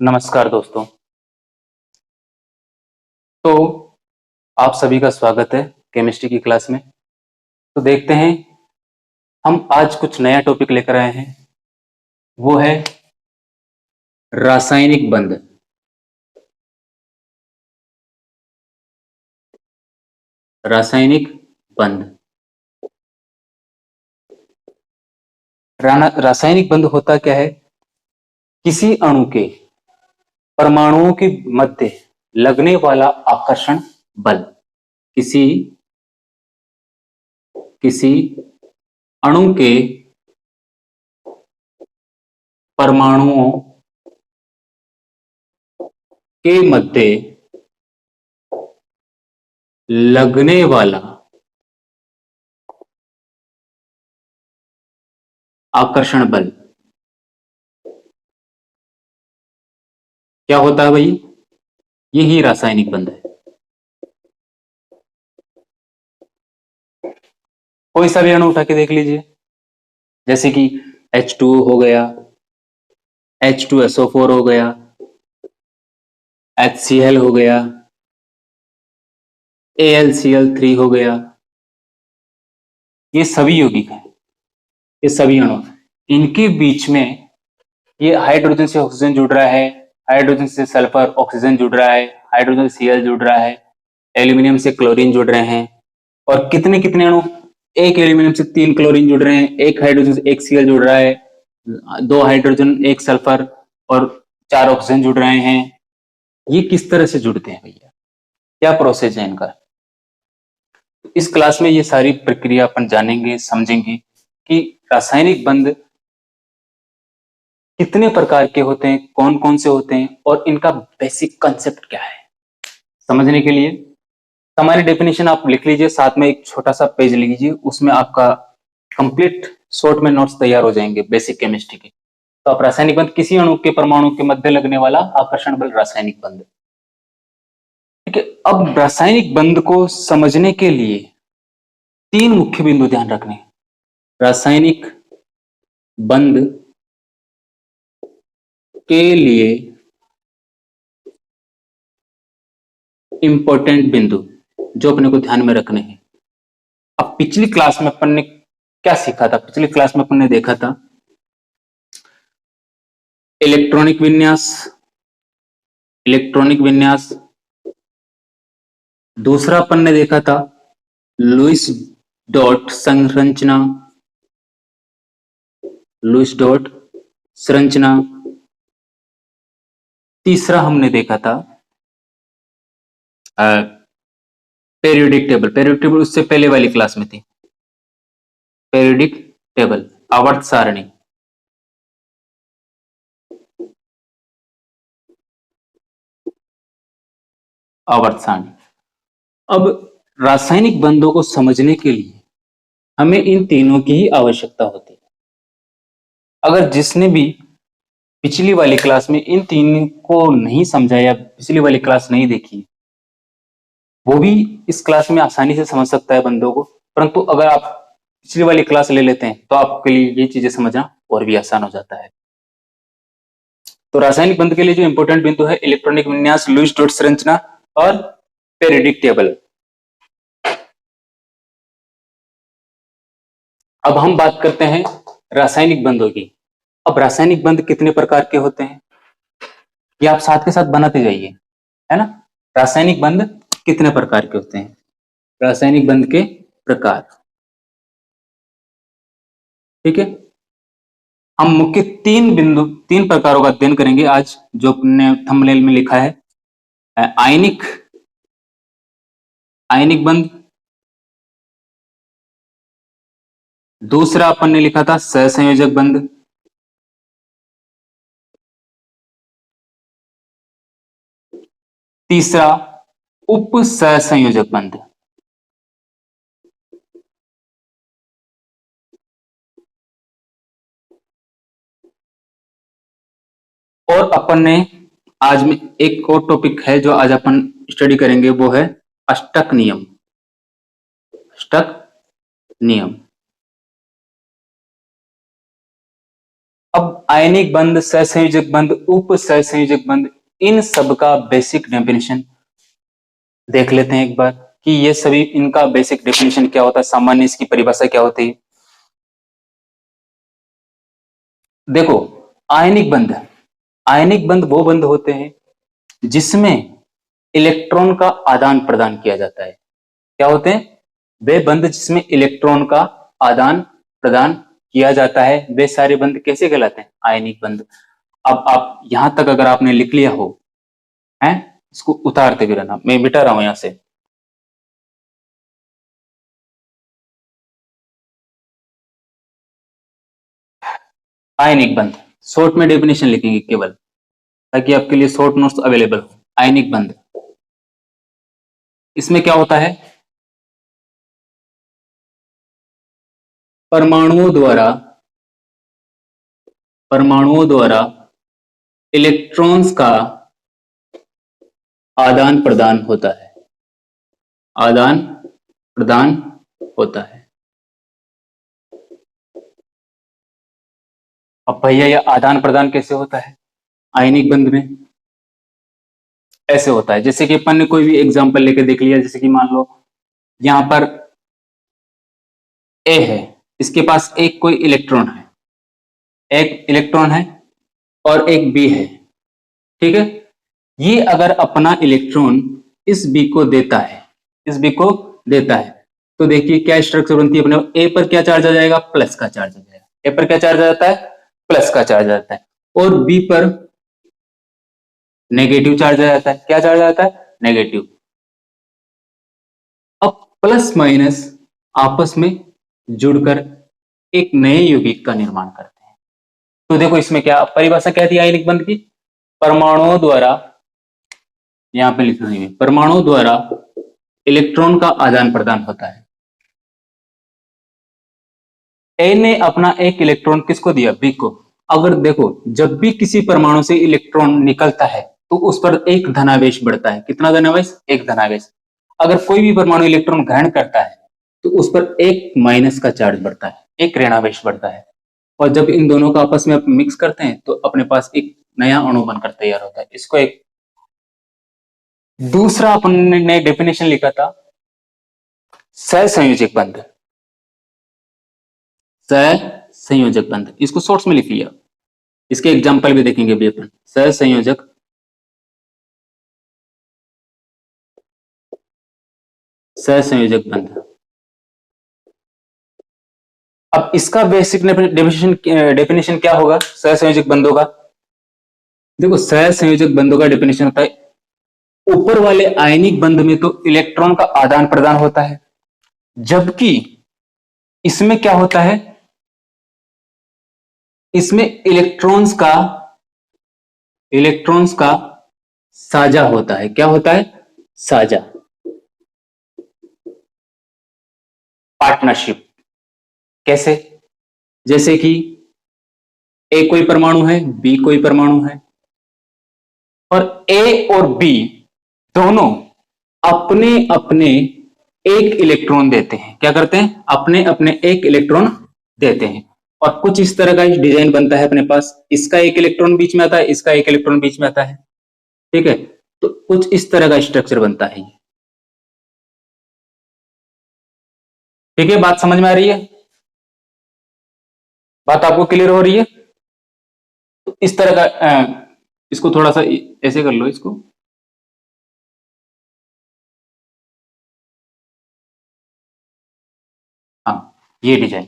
नमस्कार दोस्तों। तो आप सभी का स्वागत है केमिस्ट्री की क्लास में। तो देखते हैं, हम आज कुछ नया टॉपिक लेकर आए हैं। वो है रासायनिक बंध। रासायनिक बंध। रासायनिक बंध होता क्या है? किसी अणु के परमाणुओं के मध्य लगने वाला आकर्षण बल। किसी किसी अणु के परमाणुओं के मध्य लगने वाला आकर्षण बल क्या होता है भाई? यही रासायनिक बंध है। कोई सा भी अणु उठा के देख लीजिए, जैसे कि H2O हो गया, H2SO4 हो गया, HCl हो गया, AlCl3 हो गया। ये सभी यौगिक हैं, ये सभी अणु। इनके बीच में ये हाइड्रोजन से ऑक्सीजन जुड़ रहा है, हाइड्रोजन से सल्फर ऑक्सीजन जुड़ रहा है, हाइड्रोजन से Cl जुड़ रहा है, एल्यूमिनियम से क्लोरीन जुड़ रहे हैं। और कितने कितने अणु? एक एल्यूमिनियम से 3 क्लोरीन जुड़ रहे हैं, एक हाइड्रोजन से 1 Cl जुड़ रहा है, 2 हाइड्रोजन 1 सल्फर और 4 ऑक्सीजन जुड़ रहे हैं। ये किस तरह से जुड़ते हैं भैया? क्या प्रोसेस है इनका? इस क्लास में ये सारी प्रक्रिया अपन जानेंगे, समझेंगे कि रासायनिक बंध कितने प्रकार के होते हैं, कौन कौन से होते हैं और इनका बेसिक कंसेप्ट क्या है। समझने के लिए सामान्य डेफिनेशन आप लिख लीजिए, साथ में एक छोटा सा पेज लीजिए, उसमें आपका कंप्लीट शॉर्ट में नोट्स तैयार हो जाएंगे बेसिक केमिस्ट्री के। तो आप रासायनिक बंध, किसी अणु के परमाणु के मध्य लगने वाला आकर्षण बल रासायनिक बंध। ठीक है, अब रासायनिक बंध को समझने के लिए 3 मुख्य बिंदु ध्यान रखने हैं। रासायनिक बंध के लिए इंपॉर्टेंट बिंदु जो अपने को ध्यान में रखने हैं। अब पिछली क्लास में अपन ने क्या सीखा था? पिछली क्लास में अपन ने देखा था इलेक्ट्रॉनिक विन्यास। इलेक्ट्रॉनिक विन्यास। दूसरा अपन ने देखा था लुईस डॉट संरचना। लुईस डॉट संरचना। तीसरा हमने देखा था पेरियोडिक टेबल। पेरियोडिक टेबल उससे पहले वाली क्लास में थी। पेरियोडिक टेबल, आवर्त सारणी। आवर्त सारणी। अब रासायनिक बंधों को समझने के लिए हमें इन तीनों की ही आवश्यकता होती है। अगर जिसने भी पिछली वाली क्लास में इन तीन को नहीं समझा या पिछली वाली क्लास नहीं देखी, वो भी इस क्लास में आसानी से समझ सकता है बंधों को। परंतु अगर आप पिछली वाली क्लास ले लेते हैं तो आपके लिए ये चीजें समझना और भी आसान हो जाता है। तो रासायनिक बंध के लिए जो इंपॉर्टेंट बिंदु है इलेक्ट्रॉनिक विन्यास, लुईस डॉट संरचना और पेरियोडिक टेबल। अब हम बात करते हैं रासायनिक बंधों की। अब रासायनिक बंध कितने प्रकार के होते हैं ये आप साथ के साथ बनाते जाइए, है ना। रासायनिक बंध कितने प्रकार के होते हैं? रासायनिक बंध के प्रकार। ठीक है, हम मुख्य 3 प्रकारों का अध्ययन करेंगे आज, जो अपने थंबनेल में लिखा है। आयनिक आयनिक बंध। दूसरा अपन ने लिखा था सहसंयोजक बंध। तीसरा उप सहसंयोजक बंध। और अपन ने आज में एक और टॉपिक है जो आज अपन स्टडी करेंगे, वो है अष्टक नियम। अष्टक नियम। अब आयनिक बंध, सहसंयोजक बंध, उप सहसंयोजक बंध, इन सब का बेसिक डेफिनेशन देख लेते हैं एक बार कि ये सभी इनका बेसिक डेफिनेशन क्या होता है, सामान्य इसकी परिभाषा क्या होती है। देखो, आयनिक बंध, आयनिक बंध वो बंध होते हैं जिसमें इलेक्ट्रॉन का आदान प्रदान किया जाता है। क्या होते हैं? वे बंध जिसमें इलेक्ट्रॉन का आदान प्रदान किया जाता है, वे सारे बंध कैसे कहलाते हैं? आयनिक बंध। अब आप यहां तक अगर आपने लिख लिया हो, हैं, इसको उतारते भी रहना, मैं मिटा रहा हूं यहां से। आयनिक बंध शॉर्ट में डेफिनेशन लिखेंगे केवल, ताकि आपके लिए शॉर्ट नोट्स अवेलेबल हो। आयनिक बंध, इसमें क्या होता है? परमाणुओं द्वारा इलेक्ट्रॉन्स का आदान प्रदान होता है, आदान प्रदान होता है। अब भैया ये आदान प्रदान कैसे होता है आयनिक बंध में? ऐसे होता है, जैसे कि अपन ने कोई भी एग्जांपल लेके देख लिया, जैसे कि मान लो यहां पर ए है, इसके पास एक कोई इलेक्ट्रॉन है, एक इलेक्ट्रॉन है और एक बी है, ठीक है। ये अगर अपना इलेक्ट्रॉन इस बी को देता है, इस बी को देता है, तो देखिए क्या स्ट्रक्चर बनती है अपने। ए पर क्या चार्ज आ जाएगा? प्लस का चार्ज आ जाएगा। ए पर क्या चार्ज आ जाता है? प्लस का चार्ज आ जाता है। और बी पर नेगेटिव चार्ज आ जाता है। क्या चार्ज आ जाता है? नेगेटिव। अब प्लस माइनस आपस में जुड़कर एक नए यौगिक का निर्माण करते हैं। तो देखो इसमें क्या परिभाषा क्या थी आयनिक बंध की? परमाणुओं द्वारा, यहां पे लिखना है, परमाणुओं द्वारा इलेक्ट्रॉन का आदान प्रदान होता है। ए ने अपना एक इलेक्ट्रॉन किसको दिया? बी को। अगर देखो, जब भी किसी परमाणु से इलेक्ट्रॉन निकलता है तो उस पर एक धनावेश बढ़ता है। कितना धनावेश? एक धनावेश। अगर कोई भी परमाणु इलेक्ट्रॉन ग्रहण करता है तो उस पर एक माइनस का चार्ज बढ़ता है, एक ऋणावेश बढ़ता है। और जब इन दोनों का आपस में आप मिक्स करते हैं तो अपने पास एक नया अणु बनकर तैयार होता है। इसको एक दूसरा अपन ने डेफिनेशन लिखा था सहसंयोजक बंध, सहसंयोजक बंध, इसको शॉर्ट्स में लिख लिया। इसके एग्जाम्पल भी देखेंगे अभी अपन। सहसंयोजक सहसंयोजक बंध। अब इसका बेसिक डेफिनेशन क्या होगा सहसंयोजक बंधों का? देखो, सहसंयोजक बंधों का डेफिनेशन होता है, ऊपर वाले आयनिक बंध में तो इलेक्ट्रॉन का आदान प्रदान होता है, जबकि इसमें क्या होता है? इसमें इलेक्ट्रॉन्स का साझा होता है। क्या होता है? साझा, पार्टनरशिप। कैसे? जैसे कि ए कोई परमाणु है, बी कोई परमाणु है, और ए और बी दोनों अपने अपने एक इलेक्ट्रॉन देते हैं। क्या करते हैं? अपने अपने एक इलेक्ट्रॉन देते हैं। और कुछ इस तरह का डिजाइन बनता है अपने पास, इसका एक इलेक्ट्रॉन बीच में आता है, इसका एक इलेक्ट्रॉन बीच में आता है, ठीक है। तो कुछ इस तरह का स्ट्रक्चर बनता है। ठीक है, बात समझ में आ रही है? बात आपको क्लियर हो रही है? तो इस तरह का इसको थोड़ा सा ऐसे कर लो इसको। हाँ, ये डिजाइन।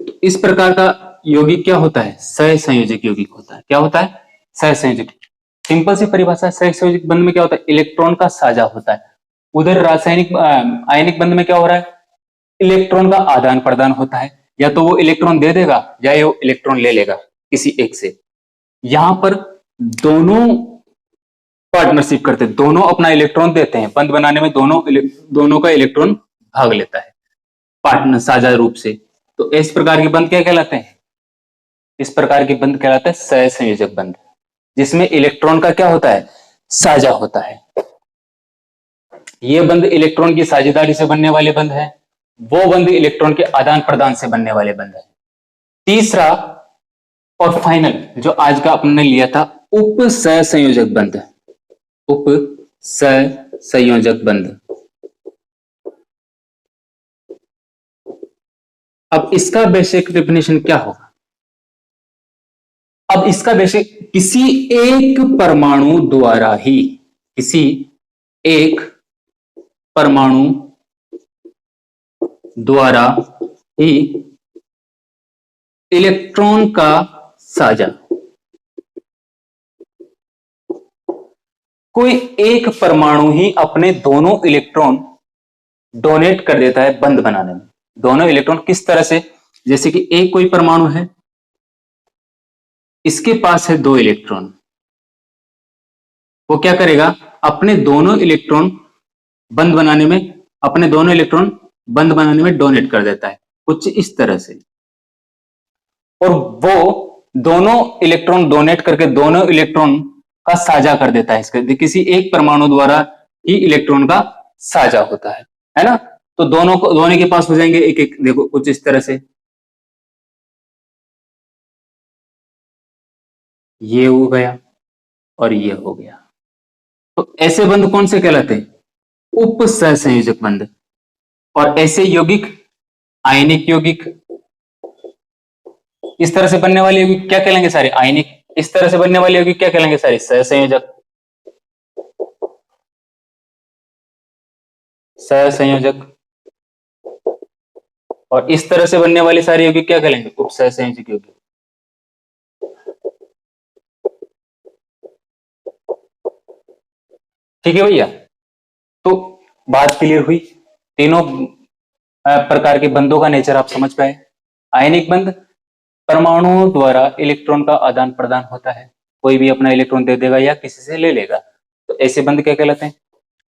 तो इस प्रकार का यौगिक क्या होता है? सहसंयोजक यौगिक होता है। क्या होता है? सहसंयोजक। सिंपल सी परिभाषा है, सहसंयोजक बंध में क्या होता है? इलेक्ट्रॉन का साझा होता है। उधर रासायनिक आयनिक बंध में क्या हो रहा है? इलेक्ट्रॉन का आदान प्रदान होता है। या तो वो इलेक्ट्रॉन दे देगा या वो इलेक्ट्रॉन ले लेगा किसी एक से। यहां पर दोनों पार्टनरशिप करते हैं, दोनों अपना इलेक्ट्रॉन देते हैं। बंध बनाने में दोनों का इलेक्ट्रॉन भाग लेता है पार्टनर साझा रूप से। तो इस प्रकार के बंध क्या कहलाते हैं? इस प्रकार के बंध कहलाते हैं सहसंयोजक बंध, जिसमें इलेक्ट्रॉन का क्या होता है? साझा होता है। ये बंध इलेक्ट्रॉन की साझेदारी से बनने वाले बंध है, वो बंध इलेक्ट्रॉन के आदान प्रदान से बनने वाले बंध है। तीसरा और फाइनल जो आज का अपने लिया था उप सहसंयोजक बंध, उप सहसंयोजक बंध। अब इसका बेसिक डेफिनेशन क्या होगा? अब इसका बेसिक किसी एक परमाणु द्वारा ही, किसी एक परमाणु द्वारा ही इलेक्ट्रॉन का साझा, कोई एक परमाणु ही अपने दोनों इलेक्ट्रॉन डोनेट कर देता है बंध बनाने में। दोनों इलेक्ट्रॉन किस तरह से? जैसे कि एक कोई परमाणु है, इसके पास है 2 इलेक्ट्रॉन, वो क्या करेगा? अपने दोनों इलेक्ट्रॉन बंध बनाने में, अपने दोनों इलेक्ट्रॉन बंध बनाने में डोनेट कर देता है, कुछ इस तरह से। और वो दोनों इलेक्ट्रॉन डोनेट करके दोनों इलेक्ट्रॉन का साझा कर देता है, इसके किसी एक परमाणु द्वारा ही इलेक्ट्रॉन का साझा होता है ना? तो दोनों के पास हो जाएंगे एक एक, देखो कुछ इस तरह से, ये हो गया और ये हो गया। तो ऐसे बंध कौन से कहलाते हैं? उप सहसंयोजक बंध। और ऐसे यौगिक आयनिक यौगिक, इस तरह से बनने वाले यौगिक क्या कहलाएंगे? सारे आयनिक। इस तरह से बनने वाले यौगिक क्या कहलाएंगे? सारे सहसंयोजक। सहसंयोजक। और इस तरह से बनने वाले सारे यौगिक क्या कहलाएंगे? उप सहसंयोजक यौगिक। ठीक है भैया, तो बात क्लियर हुई। तीनों प्रकार के बंधों का नेचर आप समझ पाए। आयनिक बंध, परमाणुओं द्वारा इलेक्ट्रॉन का आदान प्रदान होता है, कोई भी अपना इलेक्ट्रॉन दे देगा या किसी से ले लेगा, तो ऐसे बंध क्या कहलाते हैं?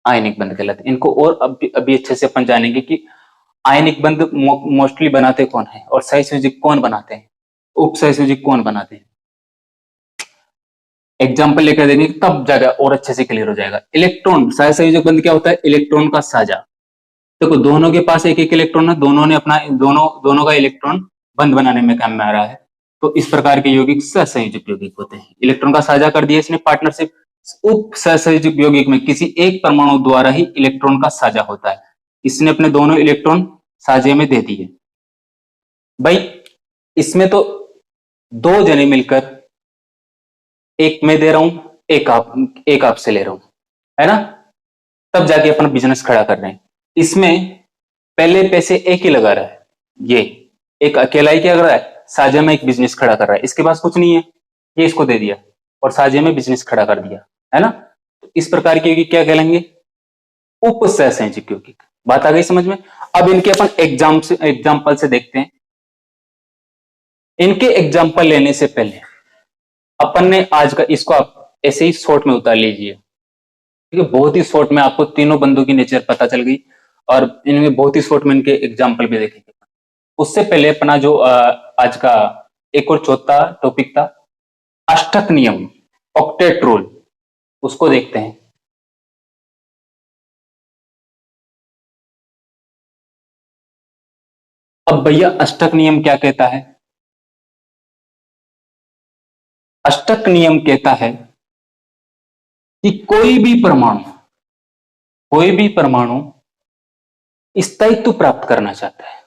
आयनिक बंध कहलाते हैं। इनको और अभी अच्छे से अपन जानेंगे कि आयनिक बंध मोस्टली बनाते कौन है और सहसंयोजक कौन बनाते हैं, उप सहसंयोजक कौन बनाते हैं। एग्जाम्पल लेकर देंगे तब जाकर और अच्छे से क्लियर हो जाएगा। इलेक्ट्रॉन सहसंयोजक बंध क्या होता है? इलेक्ट्रॉन का साझा। देखो दोनों के पास एक एक इलेक्ट्रॉन है, दोनों ने अपना दोनों का इलेक्ट्रॉन बंध बनाने में काम में आ रहा है, तो इस प्रकार के यौगिक सहसंयोजक यौगिक होते हैं। इलेक्ट्रॉन का साझा कर दिया इसने, पार्टनरशिप। उप सहसंयोजक यौगिक में किसी एक परमाणु द्वारा ही इलेक्ट्रॉन का साझा होता है, इसने अपने दोनों इलेक्ट्रॉन साझे में दे दिए। भाई इसमें तो 2 जने मिलकर, एक मैं दे रहा हूं, एक आपसे ले रहा हूं, है ना? तब जाके अपना बिजनेस खड़ा कर रहे हैं। इसमें पहले पैसे एक ही लगा रहा है, ये एक अकेला ही क्या कर रहा है? साझे में एक बिजनेस खड़ा कर रहा है। इसके पास कुछ नहीं है, ये इसको दे दिया और साझे में बिजनेस खड़ा कर दिया, है ना? तो इस प्रकार के यौगिक क्या कहलाएंगे? उप सहसंयोजक यौगिक। बात आ गई समझ में? अब इनके अपन एग्जाम्पल से देखते हैं। इनके एग्जाम्पल लेने से पहले अपन ने आज का इसको आप ऐसे ही शॉर्ट में उतार लीजिए, ठीक है? बहुत ही शॉर्ट में आपको तीनों बंधों की नेचर पता चल गई और इनमें बहुत ही शॉर्ट में इनके एग्जाम्पल भी देखेंगे। उससे पहले अपना जो आज का एक और चौथा टॉपिक था, अष्टक नियम, ऑक्टेट रूल, उसको देखते हैं। अब भैया अष्टक नियम क्या कहता है? अष्टक नियम कहता है कि कोई भी परमाणु स्थायित्व प्राप्त करना चाहता है,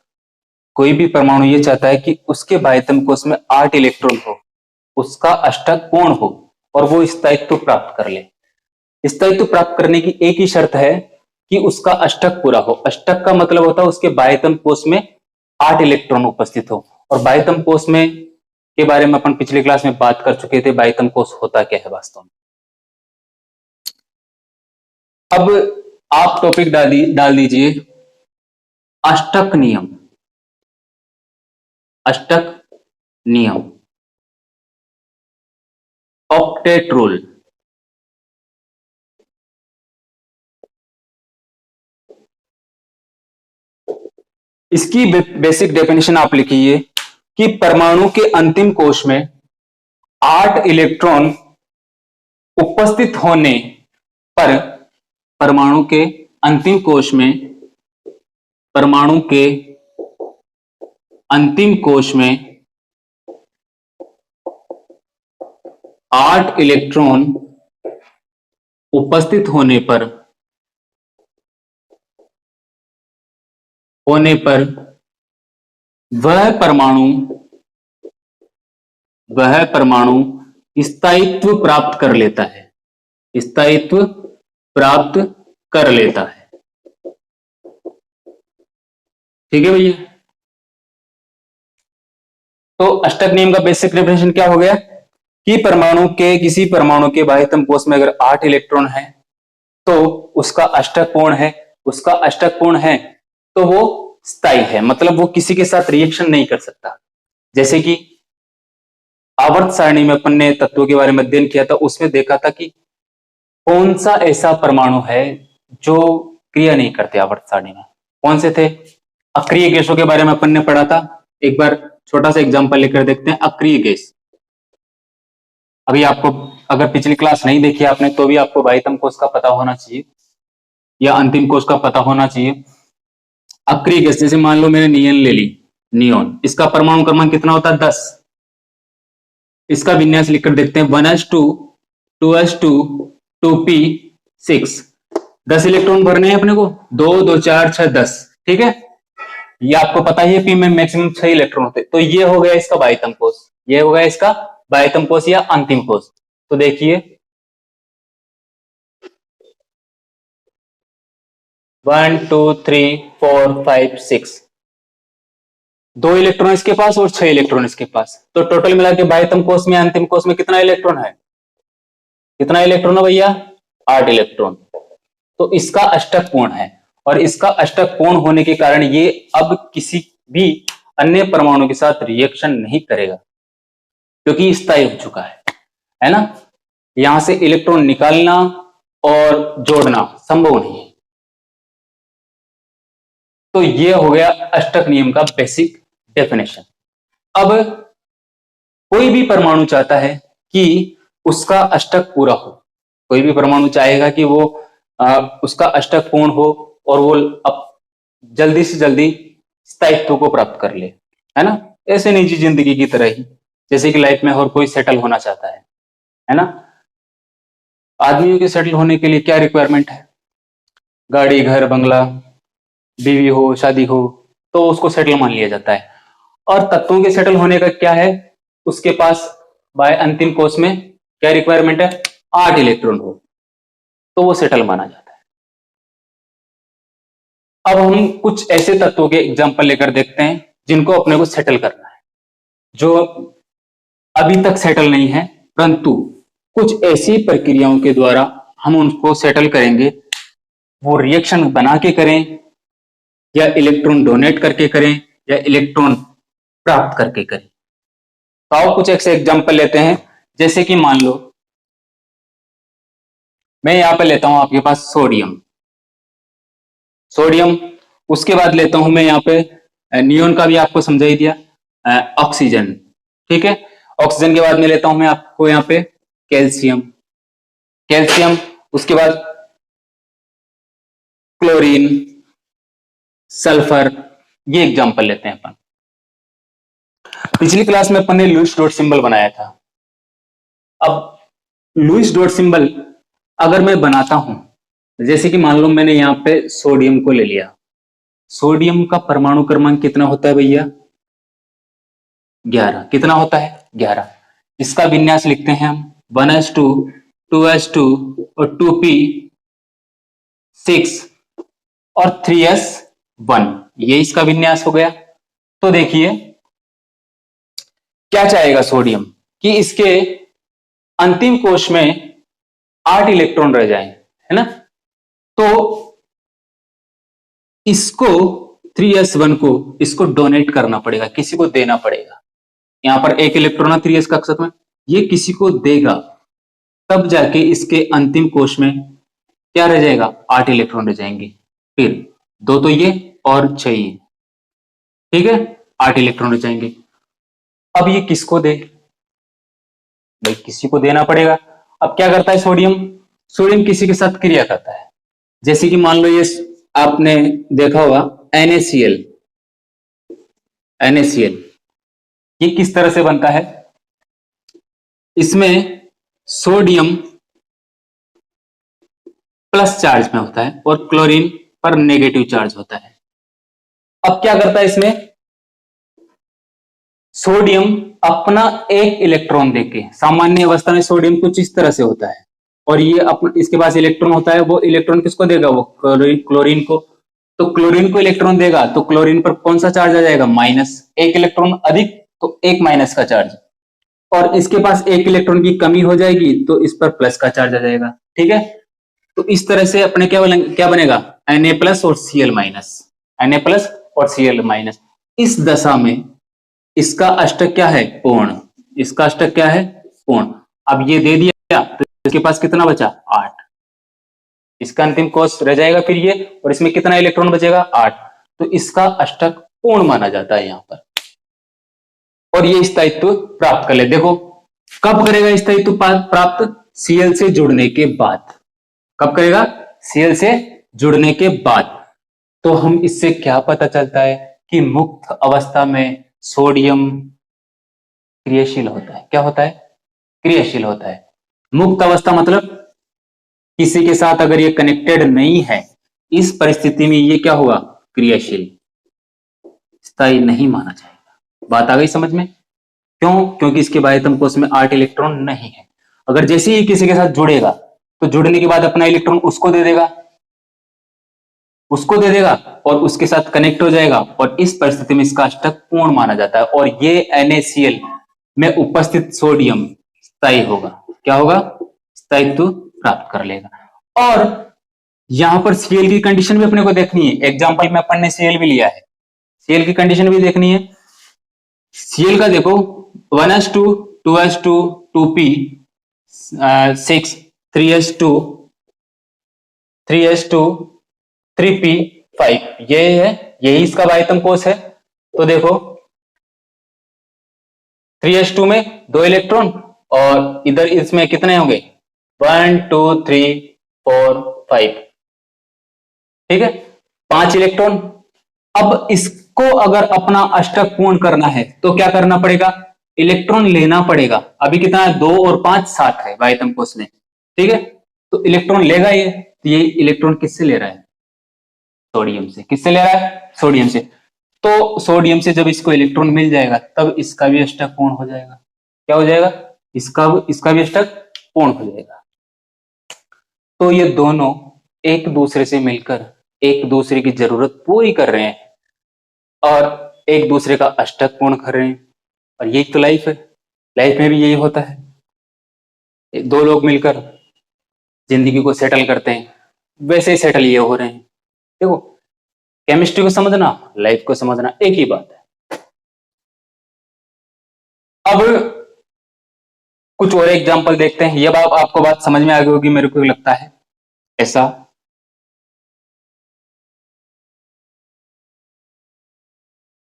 कोई भी परमाणु ये चाहता है कि उसके बाह्यतम कोश में 8 इलेक्ट्रॉन हो, उसका अष्टक पूर्ण हो और वो स्थायित्व प्राप्त कर ले। स्थायित्व प्राप्त करने की एक ही शर्त है कि उसका अष्टक पूरा हो। अष्टक का मतलब होता है उसके बाह्यतम कोश में 8 इलेक्ट्रॉन उपस्थित हो। और बाह्यतम कोश में के बारे में अपन पिछले क्लास में बात कर चुके थे, बाह्यतम कोश होता क्या है वास्तव में। अब आप टॉपिक डाल दीजिए अष्टक नियम, अष्टक नियम, ऑक्टेट रूल। इसकी बेसिक डेफिनेशन आप लिखिए कि परमाणु के अंतिम कोश में 8 इलेक्ट्रॉन उपस्थित होने पर परमाणु के अंतिम कोश में, परमाणु के अंतिम कोश में 8 इलेक्ट्रॉन उपस्थित होने पर वह परमाणु स्थायित्व प्राप्त कर लेता है, स्थायित्व प्राप्त कर लेता है। ठीक है भैया। तो अष्टक नियम का बेसिक डेफिनेशन क्या हो गया कि किसी परमाणु के बाह्यतम कोश में अगर 8 इलेक्ट्रॉन है तो उसका अष्टक पूर्ण है तो वो स्थायी है, मतलब वो किसी के साथ रिएक्शन नहीं कर सकता। जैसे कि आवर्त सारणी में अपन ने तत्वों के बारे में अध्ययन किया था, उसमें देखा था कि कौन सा ऐसा परमाणु है जो क्रिया नहीं करते आवर्त सारणी में, कौन से थे? अक्रिय गैसों के बारे में अपन ने पढ़ा था। एक बार छोटा सा एग्जांपल लेकर देखते हैं। अक्रिय गैस, अभी आपको अगर पिछली क्लास नहीं देखी आपने तो भी आपको बाह्यतम कोश का पता होना चाहिए या अंतिम कोश का पता होना चाहिए। अक्रिय गैस, जैसे मान लो मैंने नियन ले ली, नियोन, इसका परमाणु क्रमांक कितना होता है? 10। इसका विन्यास लिखकर देखते हैं। 1s2 2s2 2p6। 10 इलेक्ट्रॉन भरने हैं अपने को, 2 2 4 6 10। ठीक है, ये आपको पता ही है पी में मैक्सिमम 6 इलेक्ट्रॉन होते हैं। तो ये हो गया इसका बाह्यतम कोश, ये हो गया इसका बाह्यतम कोश या अंतिम कोश। तो देखिए 1 2 3 4 5 6, 2 इलेक्ट्रॉन इसके पास और 6 इलेक्ट्रॉन इसके पास। तो टोटल मिला के बाह्यतम कोश में अंतिम कोश में कितना इलेक्ट्रॉन है? कितना इलेक्ट्रॉन है भैया? 8 इलेक्ट्रॉन। तो इसका अष्टक पूर्ण है और इसका अष्टक पूर्ण होने के कारण ये अब किसी भी अन्य परमाणु के साथ रिएक्शन नहीं करेगा क्योंकि स्थायी हो चुका है ना। यहां से इलेक्ट्रॉन निकालना और जोड़ना संभव नहीं है। तो ये हो गया अष्टक नियम का बेसिक डेफिनेशन। अब कोई भी परमाणु चाहता है कि उसका अष्टक पूरा हो, कोई भी परमाणु चाहेगा कि वो उसका अष्टक पूर्ण हो और वो अब जल्दी से जल्दी स्थायित्व को प्राप्त कर ले, है ना। ऐसे निजी जिंदगी की तरह ही, जैसे कि लाइफ में हर कोई सेटल होना चाहता है ना। आदमियों के सेटल होने के लिए क्या रिक्वायरमेंट है? गाड़ी, घर, बंगला, बीवी हो, शादी हो, तो उसको सेटल मान लिया जाता है। और तत्वों के सेटल होने का क्या है? उसके पास बाय अंतिम कोश में क्या रिक्वायरमेंट है? 8 इलेक्ट्रॉन हो तो वो सेटल माना जाता है। अब हम कुछ ऐसे तत्वों के एग्जांपल लेकर देखते हैं जिनको अपने को सेटल करना है, जो अभी तक सेटल नहीं है, परंतु कुछ ऐसी प्रक्रियाओं के द्वारा हम उनको सेटल करेंगे। वो रिएक्शन बना के करें या इलेक्ट्रॉन डोनेट करके करें या इलेक्ट्रॉन प्राप्त करके करें। तो आओ कुछ ऐसे एग्जांपल लेते हैं। जैसे कि मान लो मैं यहां पे लेता हूं आपके पास सोडियम, उसके बाद लेता हूं मैं यहाँ पे नियोन का भी आपको समझा ही दिया, ऑक्सीजन। ठीक है, ऑक्सीजन के बाद में लेता हूं मैं आपको यहाँ पे कैल्शियम, उसके बाद क्लोरीन, सल्फर। ये एग्जांपल लेते हैं अपन। पिछली क्लास में अपन ने लुईस डॉट सिंबल बनाया था। अब लुईस डॉट सिंबल अगर मैं बनाता हूं, जैसे कि मान लो मैंने यहां पे सोडियम को ले लिया, सोडियम का परमाणु क्रमांक कितना होता है भैया? 11। कितना होता है? 11। इसका विन्यास लिखते हैं हम 1s2 2s2 और 2p6 और 3s1। ये इसका विन्यास हो गया। तो देखिए क्या चाहेगा सोडियम कि इसके अंतिम कोश में 8 इलेक्ट्रॉन रह जाएं, है ना। तो इसको 3s1 को इसको डोनेट करना पड़ेगा, किसी को देना पड़ेगा। यहां पर 1 इलेक्ट्रॉन है 3s कक्षक में, ये किसी को देगा, तब जाके इसके अंतिम कोश में क्या रह जाएगा? 8 इलेक्ट्रॉन रह जाएंगे। फिर 2 तो ये और 6 ये, ठीक है, 8 इलेक्ट्रॉन रह जाएंगे। अब ये किसको दे? भाई किसी को देना पड़ेगा। अब क्या करता है सोडियम किसी के साथ क्रिया करता है। जैसे कि मान लो ये आपने देखा होगा NaCl, ये किस तरह से बनता है? इसमें सोडियम प्लस चार्ज में होता है और क्लोरीन पर नेगेटिव चार्ज होता है। अब क्या करता है इसमें, सोडियम अपना एक इलेक्ट्रॉन देके, सामान्य अवस्था में सोडियम कुछ इस तरह से होता है और ये इसके पास इलेक्ट्रॉन होता है, वो इलेक्ट्रॉन किसको देगा, वो क्लोरीन को। तो क्लोरीन को इलेक्ट्रॉन देगा तो क्लोरीन पर कौन सा चार्ज आ जाएगा, माइनस, एक इलेक्ट्रॉन अधिक तो एक माइनस का चार्ज, और इसके पास एक इलेक्ट्रॉन की कमी हो जाएगी तो इस पर प्लस का चार्ज आ जाएगा। ठीक है, तो इस तरह से अपने क्या बनेगा, Na प्लस और Cl माइनस, Na प्लस और Cl माइनस। इस दशा में इसका अष्टक क्या है, पूर्ण, इसका अष्टक क्या है, पूर्ण। अब ये दे दिया तो इसके पास कितना बचा, 8, इसका अंतिम कोश रह जाएगा फिर ये, और इसमें कितना इलेक्ट्रॉन बचेगा, 8। तो इसका अष्टक पूर्ण माना जाता है यहां पर, और ये स्थायित्व प्राप्त कर ले। देखो कब करेगा स्थायित्व प्राप्त, Cl से जुड़ने के बाद। कब करेगा, Cl से जुड़ने के बाद। तो हम इससे क्या पता चलता है कि मुक्त अवस्था में सोडियम क्रियाशील होता है। क्या होता है, क्रियाशील होता है। मुक्त अवस्था मतलब किसी के साथ अगर ये कनेक्टेड नहीं है, इस परिस्थिति में ये क्या होगा, क्रियाशील, स्थायी नहीं माना जाएगा। बात आ गई समझ में, क्यों, क्योंकि इसके बाह्यतम कोश में 8 इलेक्ट्रॉन नहीं है। अगर जैसे ही किसी के साथ जुड़ेगा तो जुड़ने के बाद अपना इलेक्ट्रॉन उसको दे देगा, उसको दे देगा और उसके साथ कनेक्ट हो जाएगा, और इस परिस्थिति में इसका अष्टक पूर्ण माना जाता है, और ये NaCl में उपस्थित सोडियम स्थायी होगा। क्या होगा, स्थायित्व प्राप्त कर लेगा। और यहां पर Cl की कंडीशन भी अपने को देखनी है। एग्जाम्पल में अपन ने Cl भी लिया है, Cl की कंडीशन भी देखनी है। Cl का देखो 1s2 2s2 2p 6 3s2 3s2 3p5, ये है, यही इसका बाह्यतम कोश है। तो देखो 3s2 में 2 इलेक्ट्रॉन, और इधर इसमें कितने होंगे, 1 2 3 4 5, ठीक है, 5 इलेक्ट्रॉन। अब इसको अगर अपना अष्टक पूर्ण करना है तो क्या करना पड़ेगा, इलेक्ट्रॉन लेना पड़ेगा। अभी कितना है, 2 और 5 7 है बाह्यतम कोश में, ठीक है, तो इलेक्ट्रॉन लेगा ये, तो ये इलेक्ट्रॉन किससे ले रहा है, सोडियम से। किससे ले रहा है, सोडियम से। तो सोडियम से जब इसको इलेक्ट्रॉन मिल जाएगा तब इसका भी अष्टक पूर्ण हो जाएगा। क्या हो जाएगा, इसका भी अष्टक पूर्ण हो जाएगा। तो ये दोनों एक दूसरे से मिलकर एक दूसरे की जरूरत पूरी कर रहे हैं और एक दूसरे का अष्टक पूर्ण कर रहे हैं, और यही तो लाइफ है। लाइफ में भी यही होता है, दो लोग मिलकर जिंदगी को सेटल करते हैं, वैसे ही सेटल ये हो रहे हैं। देखो केमिस्ट्री को समझना, लाइफ को समझना एक ही बात है। अब कुछ और एग्जांपल देखते हैं, ये आपको बात समझ में आ गई होगी मेरे को लगता है ऐसा।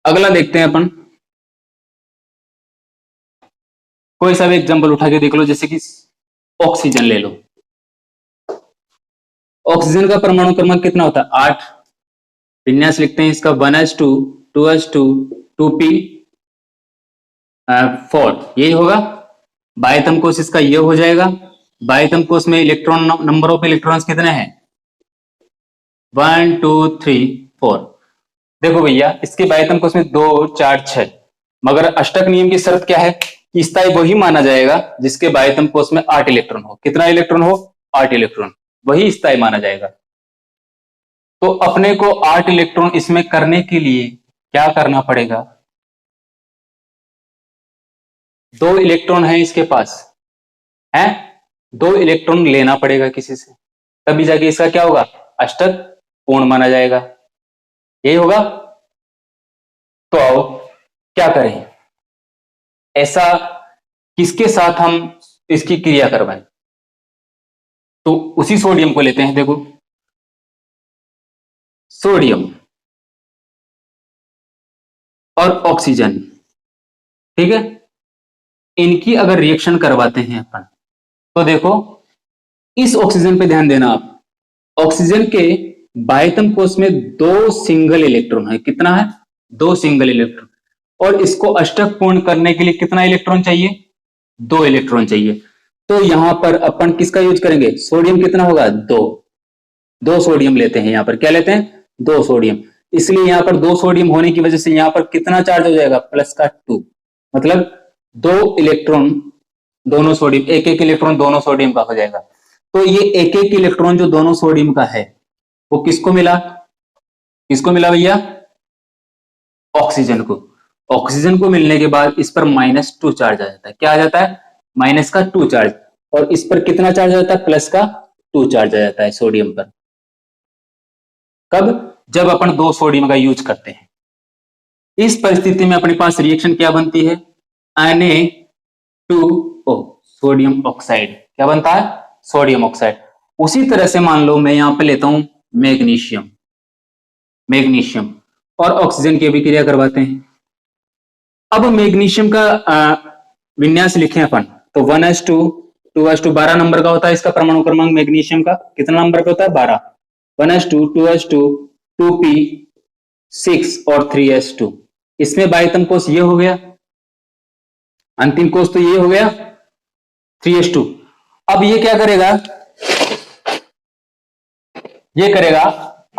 अगला देखते हैं अपन, कोई सा भी एग्जांपल उठा के देख लो, जैसे कि ऑक्सीजन ले लो। ऑक्सीजन का परमाणु क्रमांक कितना होता है, 8। विन्यास लिखते हैं इसका 1s2 2s2 2p 4, यही होगा। बाह्यतम कोश इसका ये हो जाएगा। बाह्यतम कोश में इलेक्ट्रॉन, नंबर ऑफ इलेक्ट्रॉन्स कितने हैं, 1 2 3 4। देखो भैया इसके बाह्यतम कोश में 2 4 6, मगर अष्टक नियम की शर्त क्या है कि स्थायी वही माना जाएगा जिसके बाह्यतम कोश में 8 इलेक्ट्रॉन हो। कितना इलेक्ट्रॉन हो, 8 इलेक्ट्रॉन, वही स्थायी माना जाएगा। तो अपने को 8 इलेक्ट्रॉन इसमें करने के लिए क्या करना पड़ेगा, 2 इलेक्ट्रॉन है इसके पास, है 2 इलेक्ट्रॉन लेना पड़ेगा किसी से, तभी जाके इसका क्या होगा, अष्टक पूर्ण माना जाएगा। यही होगा। तो आओ क्या करें, ऐसा किसके साथ हम इसकी क्रिया करवाएं। तो उसी सोडियम को लेते हैं। देखो सोडियम और ऑक्सीजन, ठीक है, इनकी अगर रिएक्शन करवाते हैं अपन, तो देखो इस ऑक्सीजन पे ध्यान देना आप। ऑक्सीजन के बाह्यतम कोश में 2 सिंगल इलेक्ट्रॉन है। कितना है, 2 सिंगल इलेक्ट्रॉन, और इसको अष्टक पूर्ण करने के लिए कितना इलेक्ट्रॉन चाहिए, 2 इलेक्ट्रॉन चाहिए। तो यहां पर अपन किसका यूज करेंगे, सोडियम कितना होगा, 2 सोडियम लेते हैं, यहां पर क्या लेते हैं, 2 सोडियम। इसलिए यहां पर 2 सोडियम होने की वजह से यहां पर कितना चार्ज हो जाएगा, प्लस का 2, मतलब 2 इलेक्ट्रॉन दोनों सोडियम, एक एक इलेक्ट्रॉन दोनों सोडियम का हो जाएगा। तो ये एक एक इलेक्ट्रॉन जो दोनों सोडियम का है वो किसको मिला, किसको मिला भैया, ऑक्सीजन को। ऑक्सीजन को मिलने के बाद इस पर -2 चार्ज आ जाता है, क्या आ जाता है, -2 चार्ज, और इस पर कितना चार्ज आ जाता है, +2 चार्ज आ जाता है सोडियम पर। कब, जब अपन 2 सोडियम का यूज करते हैं। इस परिस्थिति में अपने पास रिएक्शन क्या बनती है, Na2O, सोडियम ऑक्साइड, क्या बनता है, सोडियम ऑक्साइड। उसी तरह से मान लो मैं यहां पे लेता हूं मैग्नीशियम, मैग्नीशियम और ऑक्सीजन की अभिक्रिया करवाते हैं। अब मैग्नीशियम का विन्यास लिखें अपन, तो 1s2 2s2 12 नंबर का होता है इसका परमाणु क्रमांक मैग्नीशियम का, कितना नंबर पे होता है, 12, 1s2 2s2 2p6 और 3s2। इसमें बाह्यतम कोष ये हो गया, अंतिम कोष तो ये हो गया 3s2। अब ये क्या करेगा, ये करेगा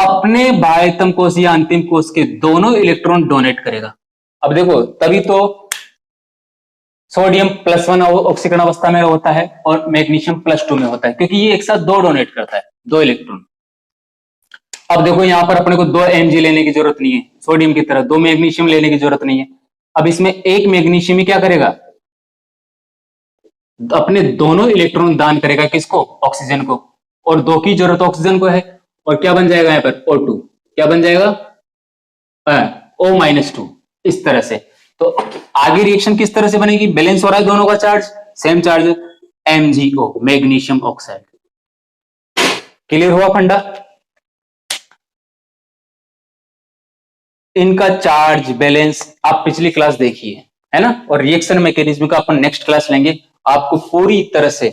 अपने बाह्यतम कोष या अंतिम कोष के दोनों इलेक्ट्रॉन डोनेट करेगा। अब देखो तभी तो सोडियम +1 ऑक्सीकरण अवस्था में होता है और मैग्नीशियम +2 में होता है, क्योंकि ये एक साथ 2 डोनेट करता है, 2 इलेक्ट्रॉन। अब देखो यहां पर अपने को 2 Mg लेने की जरूरत नहीं है, सोडियम की तरह 2 मैग्नीशियम लेने की जरूरत नहीं है। अब इसमें एक मैग्नीशियम ही क्या करेगा, अपने दोनों इलेक्ट्रॉन दान करेगा, किसको, ऑक्सीजन को, और 2 की जरूरत ऑक्सीजन को है, और क्या बन जाएगा यहां पर O2, क्या बन जाएगा, O-2, इस तरह से। तो आगे रिएक्शन किस तरह से बनेगी, बैलेंस हो रहा है दोनों का charge, same charge, MgO, magnesium oxide. Clear हुआ फंडा, इनका चार्ज बैलेंस आप पिछली क्लास देखिए, है ना, और रिएक्शन मैकेनिज्म का अपन नेक्स्ट क्लास लेंगे। आपको पूरी तरह से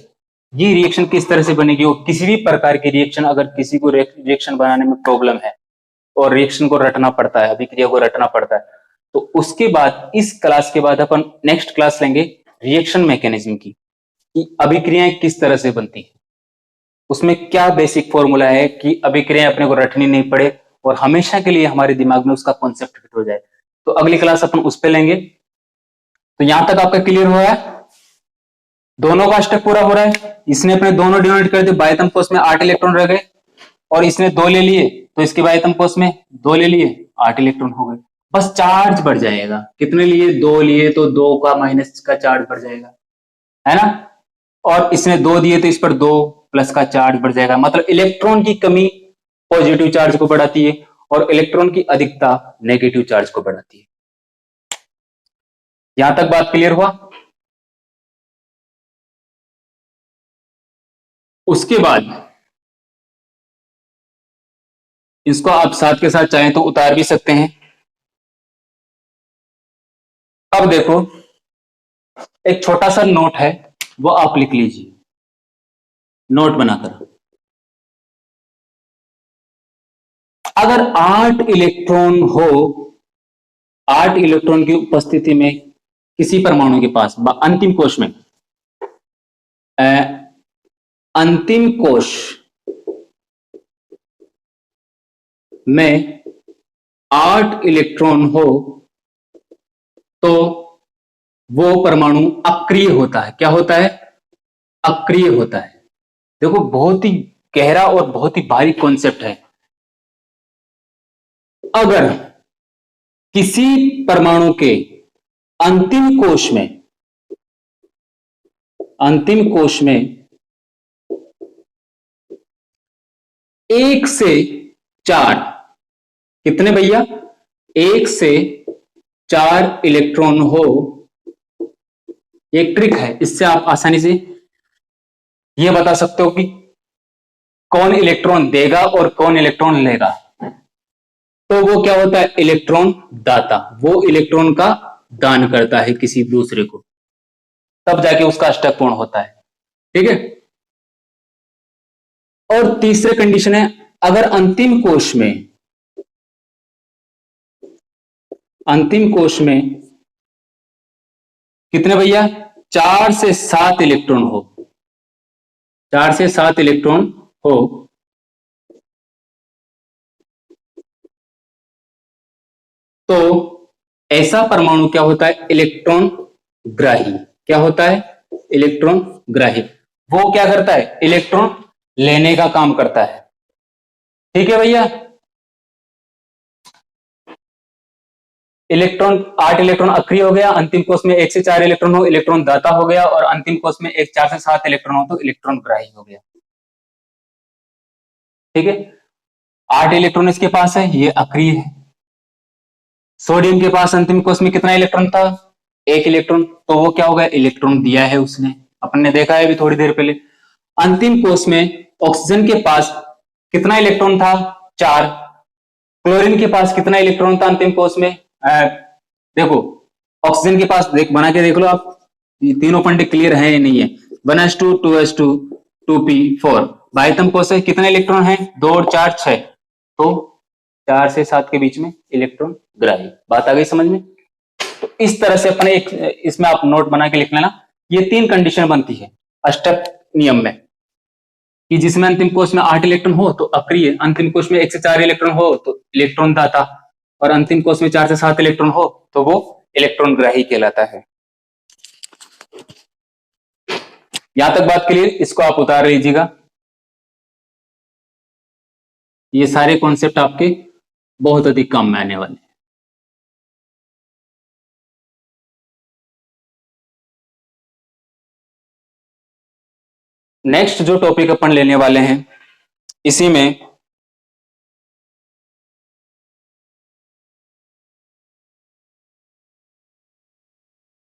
ये रिएक्शन किस तरह से बनेगी, और किसी भी प्रकार की रिएक्शन, अगर किसी को रिएक्शन बनाने में प्रॉब्लम है और रिएक्शन को रटना पड़ता है, अभिक्रिया को रटना पड़ता है, तो उसके बाद इस क्लास के बाद अपन नेक्स्ट क्लास लेंगे रिएक्शन मैकेनिज्म की, कि अभिक्रियाएं किस तरह से बनती है, उसमें क्या बेसिक फॉर्मूला है कि अभिक्रियाएं अपने को रटनी नहीं पड़े और हमेशा के लिए हमारे दिमाग में उसका कॉन्सेप्ट फिट हो जाए। तो अगली क्लास अपन उस पर लेंगे। तो यहां तक आपका क्लियर हुआ है, दोनों का स्टेप पूरा हो रहा है। इसने अपने दोनों डिवाइड कर दिए, बाह्यतम कोष में 8 इलेक्ट्रॉन रह गए, और इसने 2 ले लिए तो इसके बाह्यतम कोष में 2 ले लिए, 8 इलेक्ट्रॉन हो गए। बस चार्ज बढ़ जाएगा, कितने लिए, 2 लिए तो 2 का माइनस का चार्ज बढ़ जाएगा, है ना, और इसने 2 दिए तो इस पर 2 प्लस का चार्ज बढ़ जाएगा। मतलब इलेक्ट्रॉन की कमी पॉजिटिव चार्ज को बढ़ाती है और इलेक्ट्रॉन की अधिकता नेगेटिव चार्ज को बढ़ाती है। यहां तक बात क्लियर हुआ। उसके बाद इसको आप साथ के साथ चाहें तो उतार भी सकते हैं। अब देखो एक छोटा सा नोट है, वो आप लिख लीजिए नोट बनाकर। अगर 8 इलेक्ट्रॉन हो, 8 इलेक्ट्रॉन की उपस्थिति में किसी परमाणु के पास अंतिम कोश में, अंतिम कोश में 8 इलेक्ट्रॉन हो तो वो परमाणु अक्रिय होता है। क्या होता है, अक्रिय होता है। देखो बहुत ही गहरा और बहुत ही भारी कॉन्सेप्ट है। अगर किसी परमाणु के अंतिम कोश में, अंतिम कोश में 1 से 4, कितने भैया, 1 से 4 इलेक्ट्रॉन हो, एक ट्रिक है, इससे आप आसानी से यह बता सकते हो कि कौन इलेक्ट्रॉन देगा और कौन इलेक्ट्रॉन लेगा। तो वो क्या होता है, इलेक्ट्रॉन दाता, वो इलेक्ट्रॉन का दान करता है किसी दूसरे को, तब जाके उसका अष्टक पूर्ण होता है। ठीक है। और तीसरे कंडीशन है, अगर अंतिम कोश में, अंतिम कोश में कितने भैया, 4 से 7 इलेक्ट्रॉन हो, 4 से 7 इलेक्ट्रॉन हो तो ऐसा परमाणु क्या होता है? इलेक्ट्रॉन ग्राही। क्या होता है? इलेक्ट्रॉन ग्राही। वो क्या करता है? इलेक्ट्रॉन लेने का काम करता है। ठीक है भैया। इलेक्ट्रॉन 8 इलेक्ट्रॉन अक्रिय हो गया, अंतिम कोष में 1 से 4 इलेक्ट्रॉन हो इलेक्ट्रॉन दाता हो गया, और अंतिम कोष में 1 4 से 7 इलेक्ट्रॉन हो तो इलेक्ट्रॉन ग्राही हो गया। ठीक है। 8 इलेक्ट्रॉन इसके पास है, ये अक्रिय है। सोडियम के पास अंतिम कोष में कितना इलेक्ट्रॉन था? 1 इलेक्ट्रॉन, तो वो क्या हो गया? इलेक्ट्रॉन दिया है उसने, अपन ने देखा है अभी थोड़ी देर पहले। अंतिम कोष में ऑक्सीजन के पास कितना इलेक्ट्रॉन था? 4। क्लोरीन के पास कितना इलेक्ट्रॉन था अंतिम कोष में? देखो, ऑक्सीजन के पास बना के देख लो आप, ये तीनों पंक्ति क्लियर है या नहीं है? 1s2 2s2 2p4। बाह्यतम कोष है, कितने इलेक्ट्रॉन है? 2 और 4 6। तो 4 से 7 के बीच में इलेक्ट्रॉन ग्राही। बात आ गई समझ में? तो इस तरह से अपने एक इसमें आप नोट बना के लिख लेना, ये 3 कंडीशन बनती है अष्टक नियम में, कि जिसमें अंतिम कोष में 8 इलेक्ट्रॉन हो तो अक्रिय, अंतिम कोष में 1 से 4 इलेक्ट्रॉन हो तो इलेक्ट्रॉन दाता, और अंतिम कोष में 4 से 7 इलेक्ट्रॉन हो तो वो इलेक्ट्रॉन ग्राही कहलाता है। यहां तक बात क्लियर? इसको आप उतार लीजिएगा। ये सारे कॉन्सेप्ट आपके बहुत अधिक काम में आने वाले हैं। नेक्स्ट जो टॉपिक अपन लेने वाले हैं, इसी में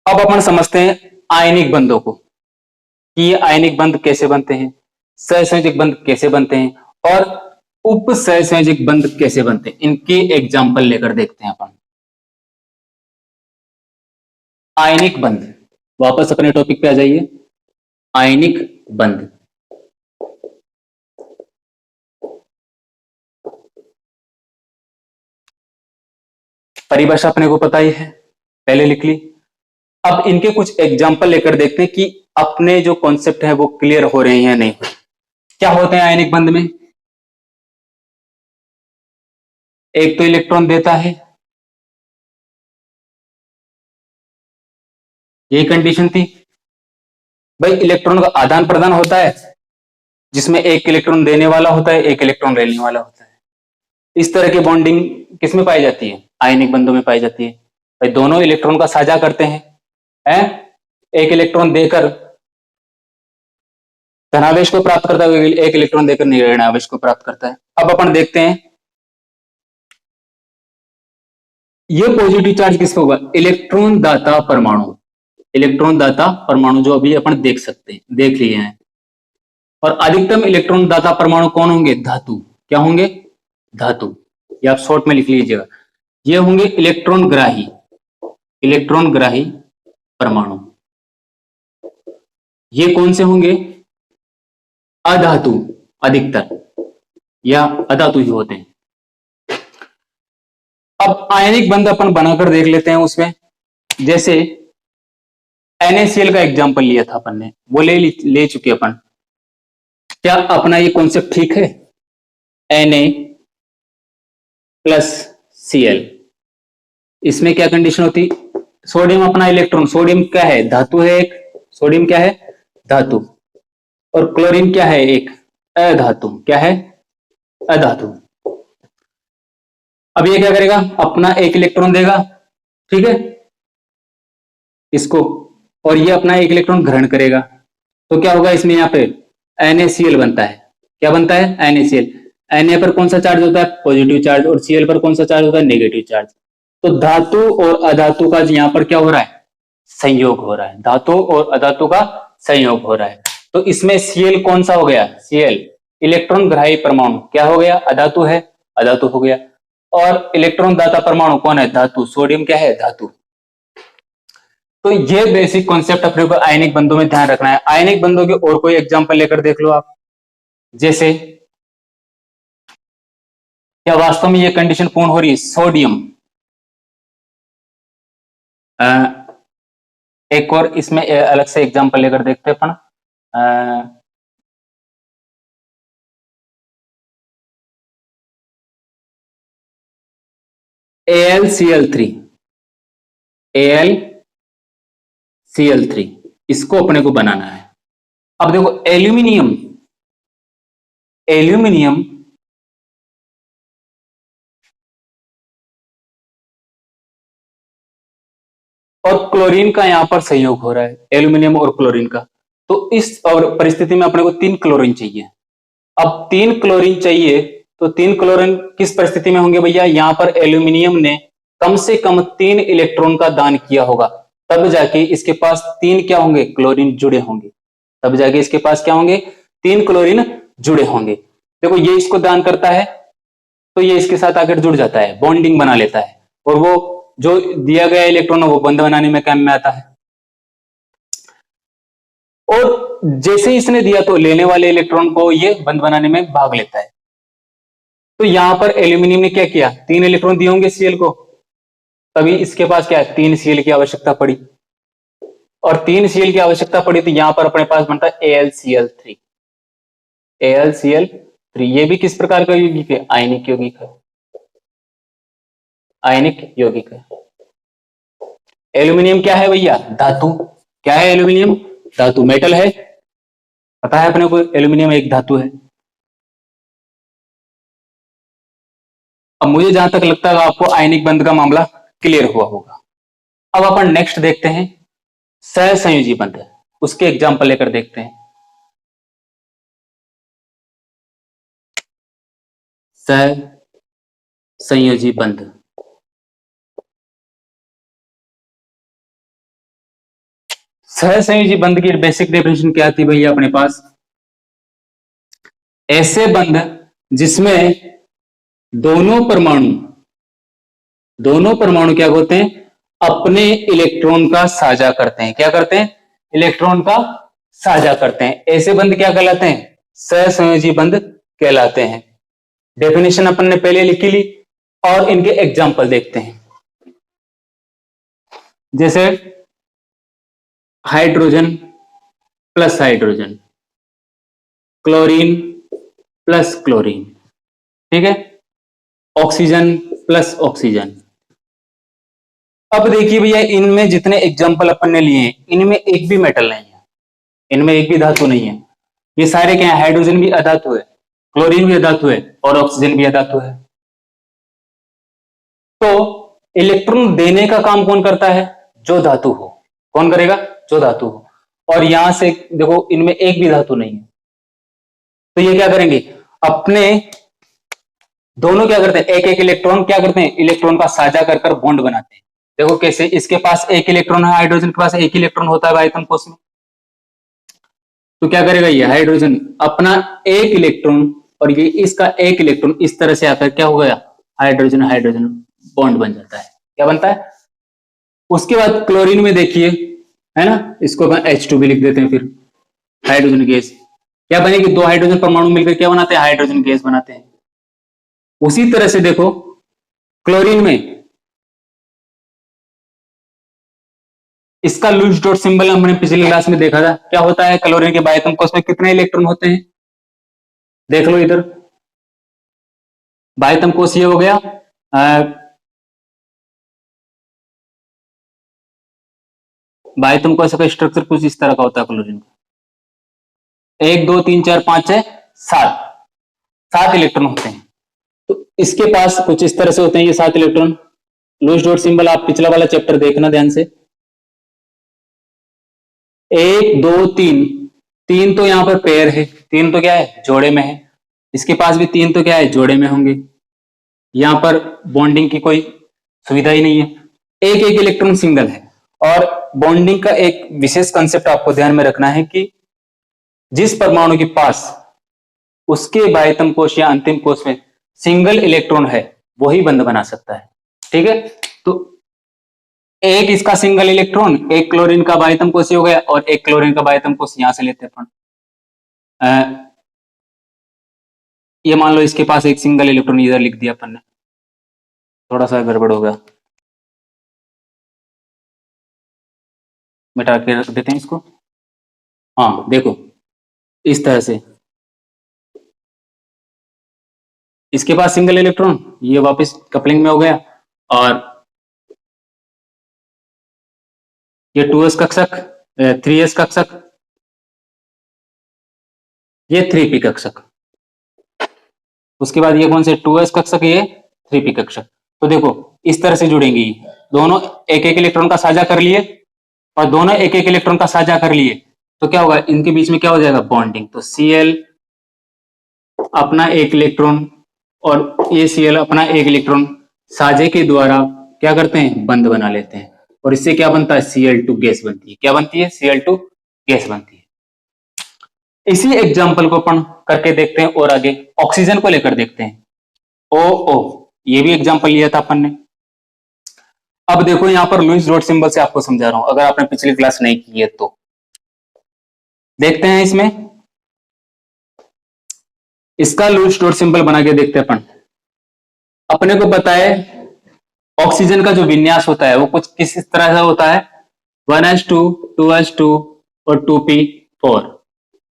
अब अपन समझते हैं आयनिक बंधों को, कि ये आयनिक बंध कैसे बनते हैं, सहसंयोजक बंध कैसे बनते हैं, और उप सहसंयोजक बंध कैसे बनते हैं। इनके एग्जाम्पल लेकर देखते हैं अपन। आयनिक बंध, वापस अपने टॉपिक पे आ जाइए। आयनिक बंध, परिभाषा अपने को पता ही है, पहले लिख ली। अब इनके कुछ एग्जाम्पल लेकर देखते हैं कि अपने जो कॉन्सेप्ट है वो क्लियर हो रहे हैं या नहीं। क्या होते हैं आयनिक बंध में? एक तो इलेक्ट्रॉन देता है, यही कंडीशन थी भाई। इलेक्ट्रॉन का आदान प्रदान होता है, जिसमें एक इलेक्ट्रॉन देने वाला होता है, एक इलेक्ट्रॉन लेने वाला होता है। इस तरह की बॉन्डिंग किसमें पाई जाती है? आयनिक बंधों में पाई जाती है। भाई दोनों इलेक्ट्रॉन का साझा करते हैं, एक इलेक्ट्रॉन देकर धनावेश को प्राप्त करता है, एक इलेक्ट्रॉन देकर ऋणावेश को प्राप्त करता है। अब अपन देखते हैं ये पॉजिटिव चार्ज किसका होगा? इलेक्ट्रॉन दाता परमाणु। इलेक्ट्रॉन दाता परमाणु जो अभी अपन देख सकते हैं, देख लिए हैं। और अधिकतम इलेक्ट्रॉन दाता परमाणु कौन होंगे? धातु। क्या होंगे? धातु। ये आप शॉर्ट में लिख लीजिएगा, ये होंगे इलेक्ट्रॉन ग्राही। इलेक्ट्रॉन ग्राही परमाणु ये कौन से होंगे? अधातु अधिकतर, या अधातु ही होते हैं। अब आयनिक बंध अपन बनाकर देख लेते हैं उसमें। जैसे NaCl का एग्जांपल लिया था अपन ने, वो ले चुके अपन। क्या अपना ये कॉन्सेप्ट ठीक है? Na+Cl, इसमें क्या कंडीशन होती? सोडियम अपना इलेक्ट्रॉन, सोडियम क्या है? धातु है एक। सोडियम क्या है? धातु। और क्लोरीन क्या है? एक अधातु। क्या है? अधातु। अब ये क्या करेगा? अपना एक इलेक्ट्रॉन देगा, ठीक है, इसको, और ये अपना एक इलेक्ट्रॉन ग्रहण करेगा। तो क्या होगा इसमें? यहाँ पे NaCl बनता है। क्या बनता है? NaCl। Na पर कौन सा चार्ज होता है? Positive charge. और Cl पर कौन सा चार्ज होता है? Negative charge. तो धातु और अधातु का यहाँ पर क्या हो रहा है? संयोग हो रहा है। धातु और अधातु का संयोग हो रहा है। तो इसमें Cl कौन सा हो गया? Cl इलेक्ट्रॉन ग्राही परमाणु। क्या हो गया? अधातु है, अधातु हो गया। और इलेक्ट्रॉन दाता परमाणु कौन है? धातु। सोडियम क्या है? धातु। तो ये बेसिक कॉन्सेप्ट अपने को आयनिक बंधों में ध्यान रखना है। आयनिक बंधों के और कोई एग्जांपल लेकर देख लो आप। जैसे क्या वास्तव में ये कंडीशन पूर्ण हो रही है? सोडियम, एक और इसमें अलग से एग्जांपल लेकर देखते हैं अपन। AlCl3, AlCl3 इसको अपने को बनाना है। अब देखो एल्यूमिनियम और क्लोरीन का यहां पर संयोग हो रहा है, एल्यूमिनियम और क्लोरीन का। तो इस और परिस्थिति में अपने को 3 क्लोरीन चाहिए। अब 3 क्लोरीन चाहिए तो 3 क्लोरीन किस परिस्थिति में होंगे भैया? यहां पर एल्यूमिनियम ने कम से कम 3 इलेक्ट्रॉन का दान किया होगा, तब जाके इसके पास 3 क्या होंगे? क्लोरीन जुड़े होंगे। तब जाके इसके पास क्या होंगे? 3 क्लोरीन जुड़े होंगे। देखो ये इसको दान करता है तो ये इसके साथ आकर जुड़ जाता है, बॉन्डिंग बना लेता है, और वो जो दिया गया इलेक्ट्रॉन है वो बंद बनाने में काम में आता है। और जैसे इसने दिया तो लेने वाले इलेक्ट्रॉन को ये बंद बनाने में भाग लेता है। तो यहां पर एल्यूमिनियम ने क्या किया? 3 इलेक्ट्रॉन दिए होंगे Cl को, तभी इसके पास क्या है? 3 Cl की आवश्यकता पड़ी, और 3 Cl की आवश्यकता पड़ी तो यहां पर अपने पास बनता है AlCl3। AlCl3 ये भी किस प्रकार का यौगिक है? आयनिक यौगिक है। आयनिक यौगिक है। एल्यूमिनियम क्या है भैया? धातु। क्या है एल्यूमिनियम? धातु, मेटल है। पता है अपने को एल्यूमिनियम एक धातु है। अब मुझे जहां तक लगता है आपको आयनिक बंध का मामला क्लियर हुआ होगा। अब अपन नेक्स्ट देखते हैं सहसंयोजी बंध, उसके एग्जाम्पल लेकर देखते हैं। सहसंयोजी बंध। सहसंयोजी बंध की बेसिक डेफिनेशन क्या आती है भैया अपने पास? ऐसे बंध जिसमें दोनों परमाणु क्या होते हैं? अपने इलेक्ट्रॉन का साझा करते हैं। क्या करते हैं? इलेक्ट्रॉन का साझा करते हैं। ऐसे बंध क्या कहलाते हैं? सहसंयोजी बंध कहलाते हैं। डेफिनेशन अपन ने पहले लिखी ली और इनके एग्जाम्पल देखते हैं। जैसे hydrogen plus hydrogen, chlorine plus chlorine, ठीक है, ऑक्सीजन प्लस ऑक्सीजन। अब देखिए भैया इनमें जितने एग्जाम्पल अपन ने लिए इनमें एक भी मेटल नहीं है, इनमें एक भी धातु नहीं है। ये सारे क्या है? हाइड्रोजन भी अधातु है, क्लोरीन भी अधातु है और ऑक्सीजन भी अधातु है। तो इलेक्ट्रॉन देने का काम कौन करता है? जो धातु हो। कौन करेगा? जो धातु हो। और यहां से देखो इनमें एक भी धातु नहीं है, तो ये क्या करेंगे? अपने दोनों क्या करते हैं? एक एक इलेक्ट्रॉन क्या करते हैं? इलेक्ट्रॉन का साझा कर कर बॉन्ड बनाते हैं। देखो कैसे, इसके पास एक इलेक्ट्रॉन है, हाइड्रोजन के पास एक इलेक्ट्रॉन होता है आयतन कोश में, तो क्या करेगा ये हाइड्रोजन? अपना एक इलेक्ट्रॉन और ये इसका एक इलेक्ट्रॉन इस तरह से आकर क्या हो गया? हाइड्रोजन हाइड्रोजन बॉन्ड बन जाता है। क्या बनता है? उसके बाद क्लोरीन में देखिए, है ना, इसको अपन H2 भी लिख देते हैं। फिर हाइड्रोजन गैस क्या बनेगी? 2 हाइड्रोजन परमाणु मिलकर क्या बनाते हैं? हाइड्रोजन गैस बनाते हैं। उसी तरह से देखो क्लोरीन में इसका लूज डॉट सिंबल हमने पिछली क्लास में देखा था। क्या होता है? क्लोरीन के बाह्यतम कोश में कितने इलेक्ट्रॉन होते हैं? देख लो इधर, बाह्यतम कोश ये हो गया, बाह्यतम कोश का स्ट्रक्चर कुछ इस तरह का होता है क्लोरीन का। 1 2 3 4 5 6 7 इलेक्ट्रॉन होते हैं। तो इसके पास कुछ इस तरह से होते हैं ये 7 इलेक्ट्रॉन। लूज डॉट सिंबल आप पिछला वाला चैप्टर देखना ध्यान से। 1 2 3, 3 तो यहां पर पेयर है, 3 तो क्या है? जोड़े में है। इसके पास भी 3 तो क्या है? जोड़े में होंगे। यहां पर बॉन्डिंग की कोई सुविधा ही नहीं है, एक एक इलेक्ट्रॉन सिंगल है। और बॉन्डिंग का एक विशेष कंसेप्ट आपको ध्यान में रखना है कि जिस परमाणु के पास उसके बाह्यतम कोश या अंतिम कोश में सिंगल इलेक्ट्रॉन है वही बंध बना सकता है। ठीक है, तो एक इसका सिंगल इलेक्ट्रॉन, एक क्लोरीन का बाह्यतम कोश हो गया और एक क्लोरीन का बाह्यतम कोश यहां से लेते हैं अपन। ये मान लो इसके पास एक सिंगल इलेक्ट्रॉन इधर लिख दिया अपन ने, थोड़ा सा गड़बड़ हो गया, मिटा के रख देते हैं इसको। हाँ देखो इस तरह से इसके पास सिंगल इलेक्ट्रॉन, ये वापस कपलिंग में हो गया और ये 2s कक्षक, 3s कक्षक, ये 3p कक्षक। उसके बाद ये कौन से 2s कक्षक, ये 3p कक्षक। तो देखो इस तरह से जुड़ेंगी, दोनों एक एक इलेक्ट्रॉन का साझा कर लिए और दोनों एक एक इलेक्ट्रॉन का साझा कर लिए, तो क्या होगा, इनके बीच में क्या हो जाएगा, बॉन्डिंग। तो Cl अपना एक इलेक्ट्रॉन और ये Cl अपना एक इलेक्ट्रॉन साझे के द्वारा क्या करते हैं, बंध बना लेते हैं, और इससे क्या बनता है, Cl2 गैस बनती है। क्या बनती है, Cl2 गैस बनती है। इसी एग्जाम्पल को अपन करके देखते हैं और आगे ऑक्सीजन को लेकर देखते हैं। ओ ये भी एग्जाम्पल लिया था अपन ने। अब देखो यहां पर लुईस डॉट सिंबल से आपको समझा रहा हूं, अगर आपने पिछली क्लास नहीं की है तो देखते हैं। इसमें इसका लुईस डॉट सिंबल बना के देखते हैं अपन। अपने को पता है ऑक्सीजन का जो विन्यास होता है वो कुछ किस तरह से होता है, 1s2 2s2 और 2p4,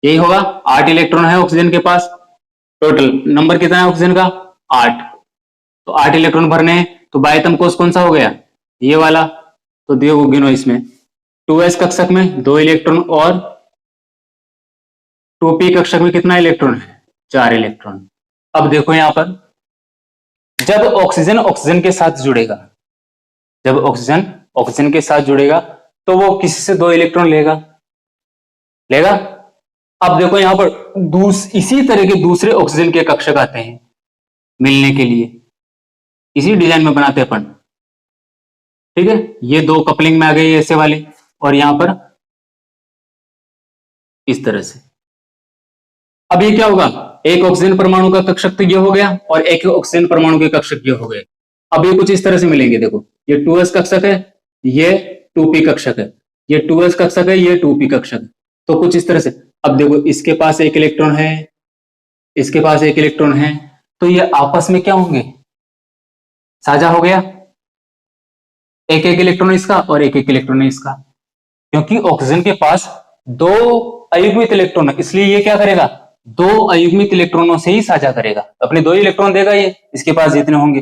यही होगा। 8 इलेक्ट्रॉन है ऑक्सीजन के पास, टोटल नंबर कितना है ऑक्सीजन का, 8। तो 8 इलेक्ट्रॉन भरने हैं, तो बाह्यतम कोष कौन सा हो गया, ये वाला। तो देखो गिनो, इसमें 2s कक्षक में 2 इलेक्ट्रॉन और 2p कक्षक में कितना इलेक्ट्रॉन है, 4 इलेक्ट्रॉन। अब देखो यहां पर जब ऑक्सीजन ऑक्सीजन के साथ जुड़ेगा, जब ऑक्सीजन ऑक्सीजन के साथ जुड़ेगा तो वो किसी से 2 इलेक्ट्रॉन लेगा लेगा। अब देखो यहां पर इसी तरह के दूसरे ऑक्सीजन के कक्षक आते हैं मिलने के लिए, इसी डिजाइन में बनाते हैं अपन, ठीक है। ये 2 कपलिंग में आ गई ऐसे वाले, और यहां पर इस तरह से। अब ये क्या होगा, एक ऑक्सीजन परमाणु का कक्षक तो ये हो गया और एक ऑक्सीजन परमाणु के कक्षक ये हो गए। अब ये कुछ इस तरह से मिलेंगे, देखो ये 2s कक्षक है, ये 2p कक्षक है, ये 2s कक्षक है, ये 2p कक्षक है। तो कुछ इस तरह से। अब देखो इसके पास एक इलेक्ट्रॉन है, इसके पास एक इलेक्ट्रॉन है, तो ये आपस में क्या होंगे, साझा हो गया, एक एक इलेक्ट्रॉन इसका और एक एक इलेक्ट्रॉन इसका। क्योंकि ऑक्सीजन के पास 2 अयुग्मित इलेक्ट्रॉन है, इसलिए ये क्या करेगा, 2 अयुग्मित इलेक्ट्रॉनों से ही साझा करेगा, अपने 2 इलेक्ट्रॉन देगा ये, इसके पास जितने होंगे।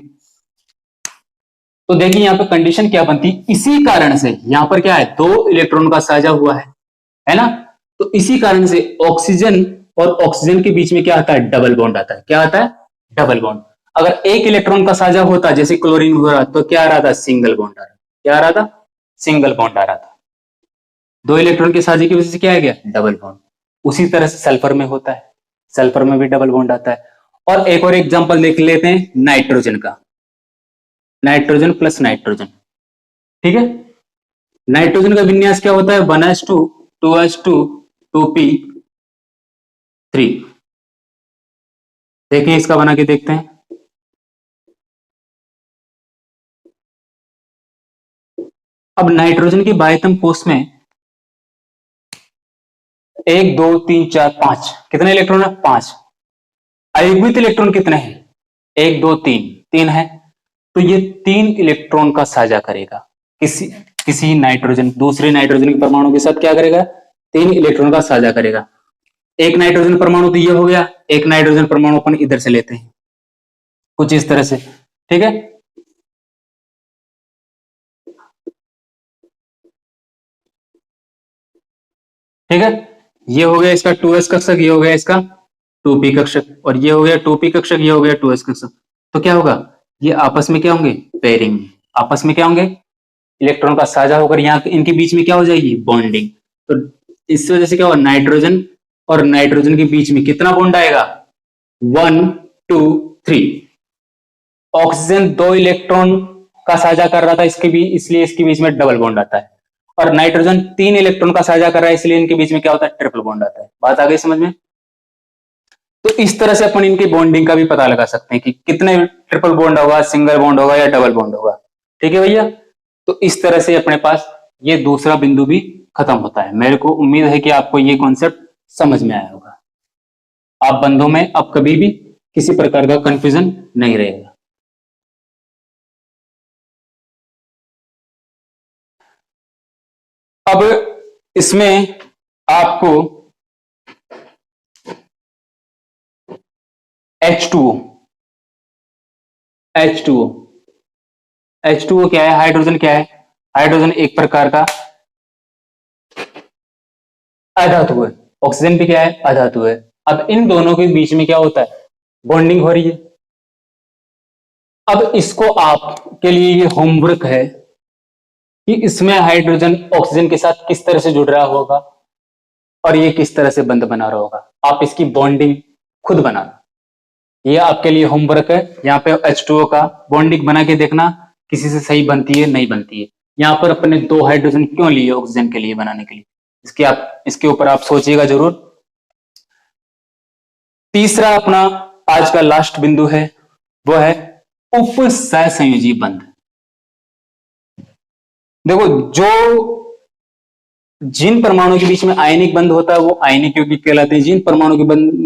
तो देखिए यहां पे कंडीशन क्या बनती, इसी कारण से यहां पर क्या है, 2 इलेक्ट्रॉन का साझा हुआ है ना। तो इसी कारण से ऑक्सीजन और ऑक्सीजन के बीच में क्या आता है, डबल बॉन्ड आता है। क्या आता है, डबल बॉन्ड। अगर एक इलेक्ट्रॉन का साझा होता जैसे क्लोरीन हो रहा, तो क्या आ रहा था, सिंगल बॉन्ड आ रहा। क्या आ रहा था, सिंगल बॉन्ड आ रहा था। 2 इलेक्ट्रॉन के साझे की वजह से क्या आ गया, डबल बॉन्ड। उसी तरह से सल्फर में होता है, सल्फर में भी डबल बॉन्ड आता है। और एक और एग्जांपल देख लेते हैं नाइट्रोजन का, नाइट्रोजन प्लस नाइट्रोजन, ठीक है। नाइट्रोजन का विन्यास क्या होता है, 1s2 2s2 2p3। देखिए इसका बना के देखते हैं। अब नाइट्रोजन के बाह्यतम कोष में 1 2 3 4 5 कितने इलेक्ट्रॉन है, 5। अयुग्मित इलेक्ट्रॉन कितने हैं, 1 2 3 3 है। तो ये 3 इलेक्ट्रॉन का साझा करेगा, किसी किसी नाइट्रोजन, दूसरे नाइट्रोजन के परमाणु के साथ क्या करेगा, 3 इलेक्ट्रॉन का साझा करेगा। एक नाइट्रोजन परमाणु तो ये हो गया, एक नाइट्रोजन परमाणु अपन इधर से लेते हैं, कुछ इस तरह से, ठीक है। ठीक है, ये हो गया इसका 2s कक्षक, ये हो गया इसका 2p कक्षक, और ये हो गया 2p कक्षक, ये हो गया 2s कक्षक। तो क्या होगा, ये आपस में क्या होंगे, पेयरिंग, आपस में क्या होंगे, इलेक्ट्रॉन का साझा होकर यहाँ इनके बीच में क्या हो जाएगी, बॉन्डिंग। तो इस वजह से क्या होगा, नाइट्रोजन और नाइट्रोजन के बीच में कितना बॉन्ड आएगा, 1 2 3। ऑक्सीजन 2 इलेक्ट्रॉन का साझा कर रहा था इसके भी, इसलिए इसके बीच में डबल बॉन्ड आता है। और नाइट्रोजन 3 इलेक्ट्रॉन का साझा कर रहा है, इसलिए इनके बीच में क्या होता है, ट्रिपल बॉन्ड आता है। बात आ गई समझ में। तो इस तरह से अपन इनकी बॉन्डिंग का भी पता लगा सकते हैं कि कितने ट्रिपल बॉन्ड होगा, सिंगल बॉन्ड होगा या डबल बॉन्ड होगा, ठीक है भैया। तो इस तरह से अपने पास ये दूसरा बिंदु भी खत्म होता है। मेरे को उम्मीद है कि आपको ये कॉन्सेप्ट समझ में आया होगा। आप बंधों में अब कभी भी किसी प्रकार का कंफ्यूजन नहीं रहेगा। अब इसमें आपको H2O H2O क्या है? हाइड्रोजन क्या है? हाइड्रोजन एक प्रकार का अधातु है। ऑक्सीजन भी क्या है? अधातु है। अब इन दोनों के बीच में क्या होता है? बॉन्डिंग हो रही है। अब इसको आपके लिए ये होमवर्क है कि इसमें हाइड्रोजन ऑक्सीजन के साथ किस तरह से जुड़ रहा होगा और ये किस तरह से बंध बना रहा होगा। आप इसकी बॉन्डिंग खुद बनाना, ये आपके लिए होमवर्क है। यहाँ पे H2O का बॉन्डिंग बना के देखना किसी से सही बनती है नहीं बनती है। यहाँ पर अपने 2 हाइड्रोजन क्यों लिए ऑक्सीजन के लिए बनाने के लिए, इसके ऊपर आप सोचिएगा जरूर। तीसरा अपना आज का लास्ट बिंदु है, वो है उपसहसंयोजी बंध। देखो, जिन परमाणु के बीच में आयनिक बंध होता है वो आयनिक यौगिक कहलाते हैं, जिन परमाणु के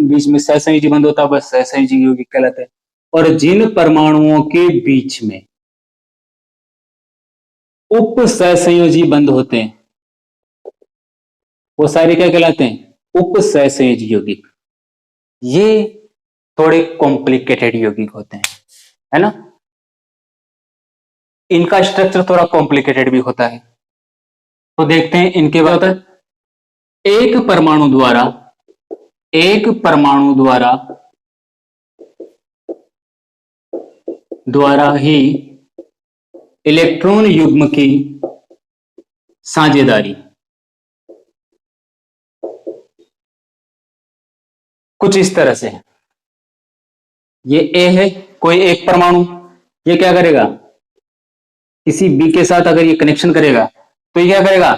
बीच में सहसंयोजी बंध होता है वह सहसंयोजी यौगिक कहलाते हैं, और जिन परमाणुओं के बीच में उपसहसंयोजी बंध होते हैं वो सारे क्या कहलाते हैं? उपसहसंयोजी यौगिक। ये थोड़े कॉम्प्लिकेटेड यौगिक होते हैं, है ना। इनका स्ट्रक्चर थोड़ा कॉम्प्लिकेटेड भी होता है। तो देखते हैं इनके बाद होता है एक परमाणु द्वारा ही इलेक्ट्रॉन युग्म की साझेदारी। कुछ इस तरह से है। ये ए है, कोई एक परमाणु, ये क्या करेगा? किसी बी के साथ अगर ये कनेक्शन करेगा तो ये क्या करेगा?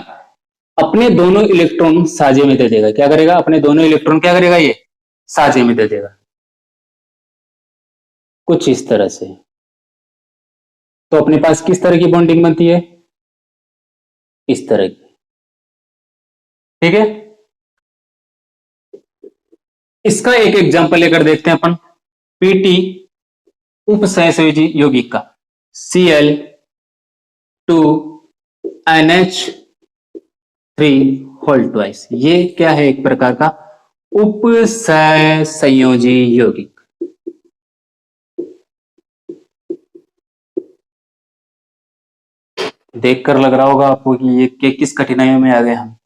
अपने दोनों इलेक्ट्रॉन साझे में दे देगा। क्या करेगा? अपने दोनों इलेक्ट्रॉन क्या करेगा? ये साझे में दे देगा, कुछ इस तरह से। तो अपने पास किस तरह की बॉन्डिंग बनती है? इस तरह की, ठीक है। इसका एक एग्जांपल लेकर देखते हैं अपन। पीटी उपसहसंयोजी यौगिक का Cl2NH3 होल ट्वाइस, ये क्या है? एक प्रकार का उपसहसंयोजी यौगिक। देखकर लग रहा होगा आपको कि ये किस कठिनाइयों में आ गए हम।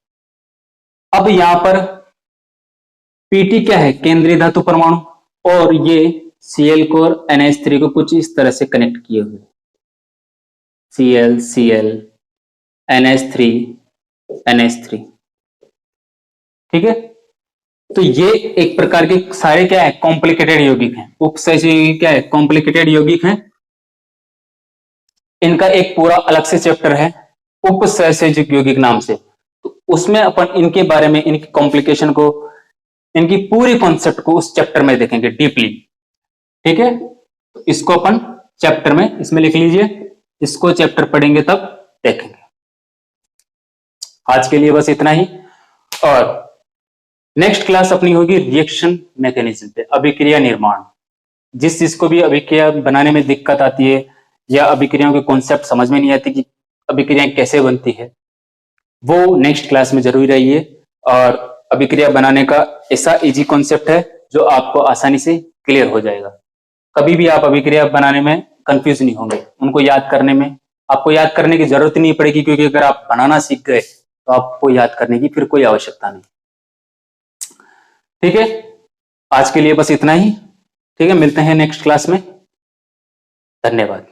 अब यहां पर पीटी क्या है? केंद्रीय धातु परमाणु, और ये Cl को और NH3 को कुछ इस तरह से कनेक्ट किए हुए, Cl NH3 NH3, ठीक है। तो ये एक प्रकार के सारे क्या है? कॉम्प्लिकेटेड यौगिक हैं। उपसहसंयोजी क्या है? कॉम्प्लिकेटेड यौगिक हैं। इनका एक पूरा अलग से चैप्टर है उपसहसंयोजी यौगिक नाम से, तो उसमें अपन इनके बारे में, इनकी कॉम्प्लिकेशन को, इनकी पूरी कॉन्सेप्ट को उस चैप्टर में देखेंगे डीपली, ठीक है। तो इसको अपन चैप्टर में इसमें लिख लीजिए, इसको चैप्टर पढ़ेंगे तब देखेंगे। आज के लिए बस इतना ही, और नेक्स्ट क्लास अपनी होगी रिएक्शन मैकेनिज्म पे, अभिक्रिया निर्माण। जिस चीज को भी अभिक्रिया बनाने में दिक्कत आती है या अभिक्रियाओं के कॉन्सेप्ट समझ में नहीं आती कि अभिक्रियाएं कैसे बनती है, वो नेक्स्ट क्लास में जरूर रहिए। और अभिक्रिया बनाने का ऐसा इजी कॉन्सेप्ट है जो आपको आसानी से क्लियर हो जाएगा। कभी भी आप अभिक्रिया बनाने में कंफ्यूज नहीं होंगे, उनको याद करने में आपको याद करने की जरूरत नहीं पड़ेगी, क्योंकि अगर आप बनाना सीख गए तो आपको याद करने की फिर कोई आवश्यकता नहीं, ठीक है। आज के लिए बस इतना ही, ठीक है। मिलते हैं नेक्स्ट क्लास में। धन्यवाद।